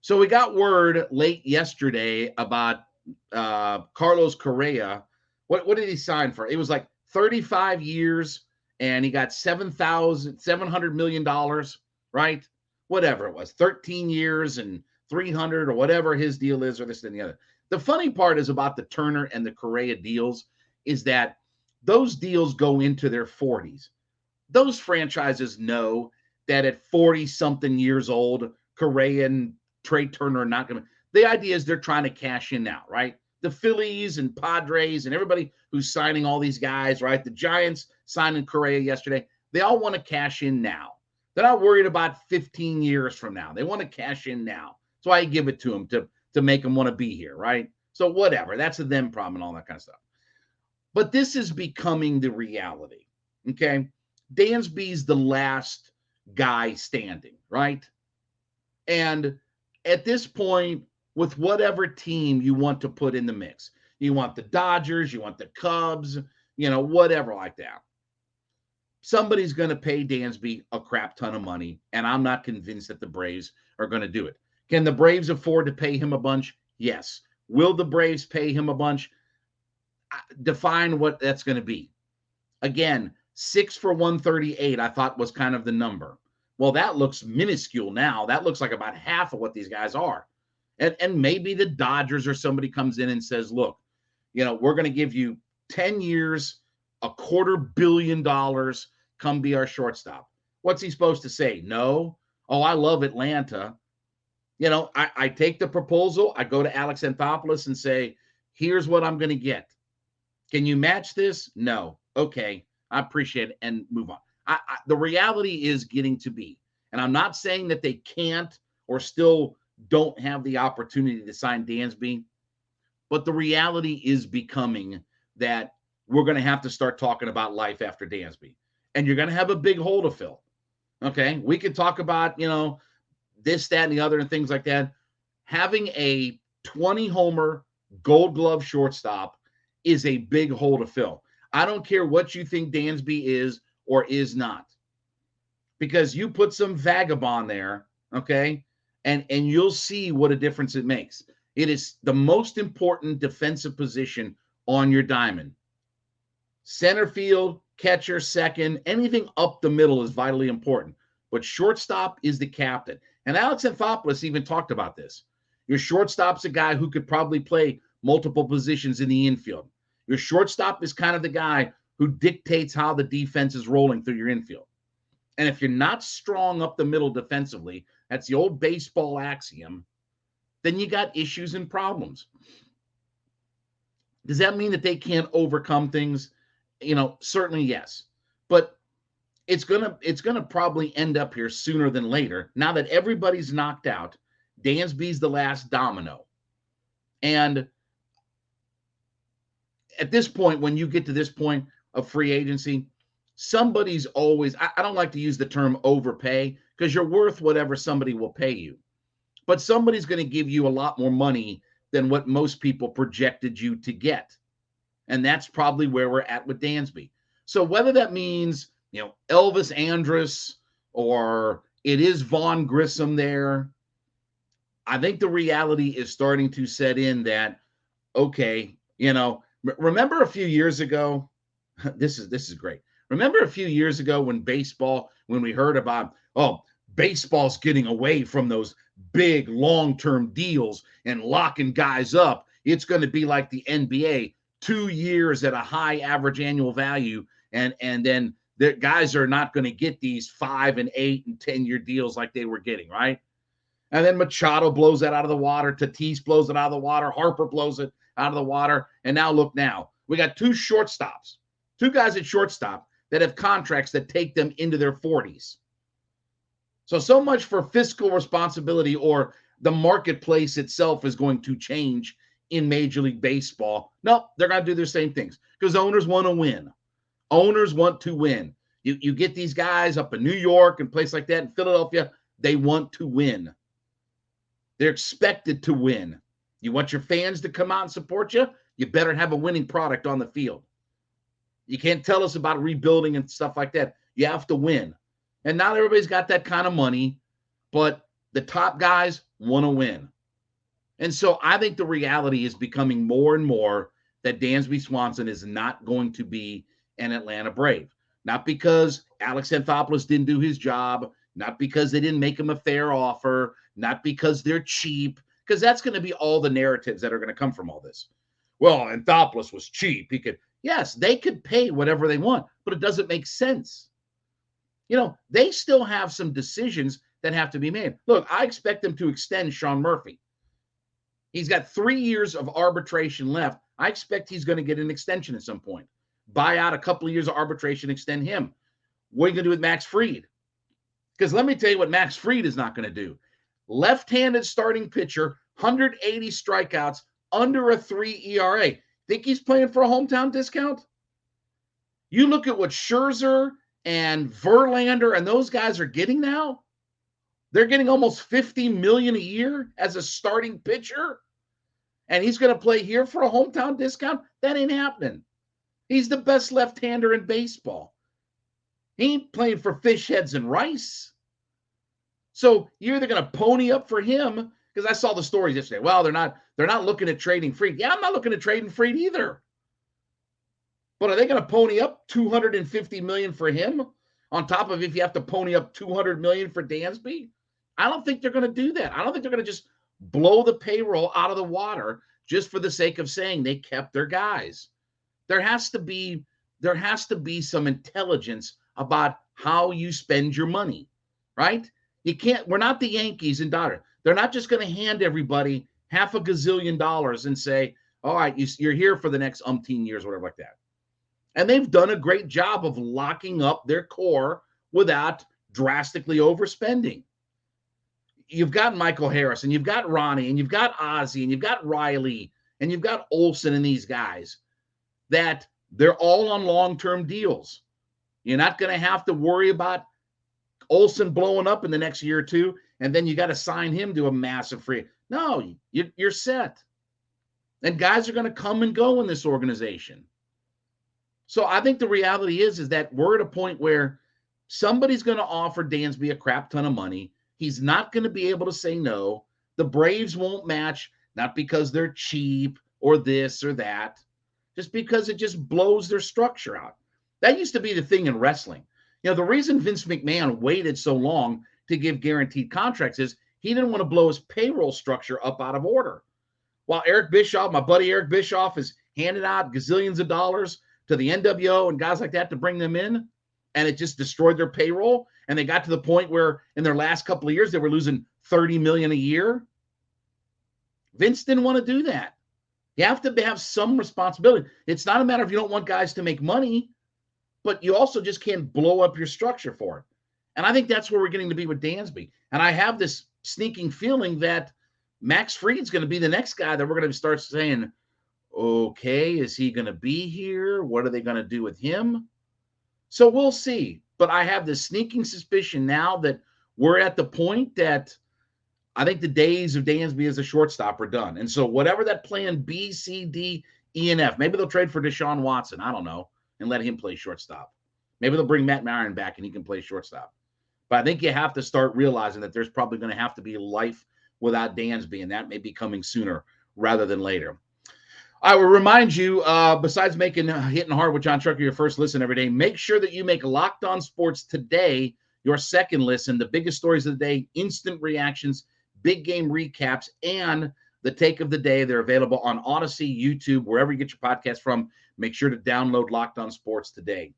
So we got word late yesterday about Carlos Correa. What did he sign for? It was like 35 years, and he got $700 million, right? Whatever it was, 13 years and 300 or whatever his deal is, or this and the other. The funny part is about the Turner and the Correa deals is that those deals go into their 40s. Those franchises know that at 40 something years old, Correa and Trey Turner are not going to. The idea is they're trying to cash in now, right? The Phillies and Padres and everybody who's signing all these guys, right? The Giants signing Correa yesterday. They all want to cash in now. They're not worried about 15 years from now. They want to cash in now. That's why I give it to them to make them want to be here, right? So whatever. That's a them problem and all that kind of stuff. But this is becoming the reality, okay? Dansby's the last guy standing, right? And at this point, with whatever team you want to put in the mix, you want the Dodgers, you want the Cubs, whatever like that. Somebody's going to pay Dansby a crap ton of money, and I'm not convinced that the Braves are going to do it. Can the Braves afford to pay him a bunch? Yes. Will the Braves pay him a bunch? Define what that's going to be. Again, 6 for 138, I thought was kind of the number. Well, that looks minuscule now. That looks like about half of what these guys are. And maybe the Dodgers or somebody comes in and says, look, we're going to give you 10 years, $250 million, come be our shortstop. What's he supposed to say? No. Oh, I love Atlanta. I take the proposal. I go to Alex Anthopoulos and say, here's what I'm going to get. Can you match this? No. Okay. I appreciate it, and move on. The reality is getting to be, and I'm not saying that they can't or still don't have the opportunity to sign Dansby, but the reality is becoming that we're going to have to start talking about life after Dansby, and you're going to have a big hole to fill. Okay. We could talk about, this, that, and the other and things like that. Having a 20 homer Gold Glove shortstop is a big hole to fill. I don't care what you think Dansby is or is not, because you put some vagabond there, okay, and you'll see what a difference it makes. It is the most important defensive position on your diamond. Center field, catcher, second, anything up the middle is vitally important, but shortstop is the captain. And Alex Anthopoulos even talked about this. Your shortstop's a guy who could probably play multiple positions in the infield. Your shortstop is kind of the guy who dictates how the defense is rolling through your infield. And if you're not strong up the middle defensively, that's the old baseball axiom, then you got issues and problems. Does that mean that they can't overcome things? Certainly yes. But it's gonna probably end up here sooner than later. Now that everybody's knocked out, Dansby's the last domino. And at this point, when you get to this point of free agency, somebody's always, I don't like to use the term overpay, because you're worth whatever somebody will pay you. But somebody's going to give you a lot more money than what most people projected you to get. And that's probably where we're at with Dansby. So whether that means, Elvis Andrus or it is Vaughn Grissom there, I think the reality is starting to set in that, okay, remember a few years ago, this is great. Remember a few years ago when we heard about, baseball's getting away from those big long-term deals and locking guys up. It's going to be like the NBA, 2 years at a high average annual value. And then the guys are not going to get these 5 and 8 and 10-year deals like they were getting, right? And then Machado blows that out of the water. Tatis blows it out of the water. Harper blows it out of the water. And now look now. We got two guys at shortstop that have contracts that take them into their 40s. So much for fiscal responsibility, or the marketplace itself is going to change in Major League Baseball. No, they're going to do the same things because owners want to win. Owners want to win. You get these guys up in New York and places like that, in Philadelphia, they want to win. They're expected to win. You want your fans to come out and support you? You better have a winning product on the field. You can't tell us about rebuilding and stuff like that. You have to win. And not everybody's got that kind of money, but The top guys want to win. And so I think the reality is becoming more and more that Dansby Swanson is not going to be an Atlanta Brave. Not because Alex Anthopoulos didn't do his job, not because they didn't make him a fair offer, not because they're cheap, because that's going to be all the narratives that are going to come from all this. Well, Anthopoulos was cheap. Yes, they could pay whatever they want, but it doesn't make sense. They still have some decisions that have to be made. Look, I expect them to extend Sean Murphy. He's got 3 years of arbitration left. I expect he's going to get an extension at some point. Buy out a couple of years of arbitration, extend him. What are you going to do with Max Fried? Because let me tell you what Max Fried is not going to do. Left-handed starting pitcher, 180 strikeouts, under a 3 ERA. Think he's playing for a hometown discount? You look at what Scherzer and Verlander and those guys are getting now. They're getting almost $50 million a year as a starting pitcher. And he's going to play here for a hometown discount? That ain't happening. He's the best left-hander in baseball. He ain't playing for fish heads and rice. So you're either going to pony up for him, because I saw the stories yesterday. Well, they're not looking at trading Fried. Yeah, I'm not looking at trading Fried either. But are they going to pony up $250 million for him on top of if you have to pony up $200 million for Dansby? I don't think they're going to do that. I don't think they're going to just blow the payroll out of the water just for the sake of saying they kept their guys. There has to be some intelligence about how you spend your money, right? We're not the Yankees and Dodgers. They're not just going to hand everybody half a gazillion dollars and say, all right, you're here for the next umpteen years, whatever like that. And they've done a great job of locking up their core without drastically overspending. You've got Michael Harris, and you've got Ronnie, and you've got Ozzie, and you've got Riley, and you've got Olsen and these guys that they're all on long-term deals. You're not going to have to worry about Olsen blowing up in the next year or two, and then you got to sign him to a massive free. No, you're set. And guys are going to come and go in this organization. So I think the reality is that we're at a point where somebody's going to offer Dansby a crap ton of money. He's not going to be able to say no. The Braves won't match, not because they're cheap or this or that, just because it just blows their structure out. That used to be the thing in wrestling. The reason Vince McMahon waited so long to give guaranteed contracts is he didn't want to blow his payroll structure up out of order. While my buddy Eric Bischoff, is handing out gazillions of dollars to the NWO and guys like that to bring them in, and it just destroyed their payroll. And they got to the point where in their last couple of years, they were losing $30 million a year. Vince didn't want to do that. You have to have some responsibility. It's not a matter of you don't want guys to make money, but you also just can't blow up your structure for it. And I think that's where we're getting to be with Dansby. And I have this sneaking feeling that Max Fried's going to be the next guy that we're going to start saying, okay, is he going to be here? What are they going to do with him? So we'll see. But I have this sneaking suspicion now that we're at the point that I think the days of Dansby as a shortstop are done. And so whatever that plan B, C, D, E, and F, maybe they'll trade for Deshaun Watson. I don't know. And let him play shortstop. Maybe they'll bring Matt Marin back and he can play shortstop. But I think you have to start realizing that there's probably going to have to be life without Dansby, and that may be coming sooner rather than later. I will remind you, besides making Hittin' Hard with Jon Chuckery your first listen every day, make sure that you make Locked On Sports Today your second listen. The biggest stories of the day, instant reactions, big game recaps, and the take of the day. They're available on Odyssey, YouTube, wherever you get your podcast from. Make sure to download Locked On Sports Today.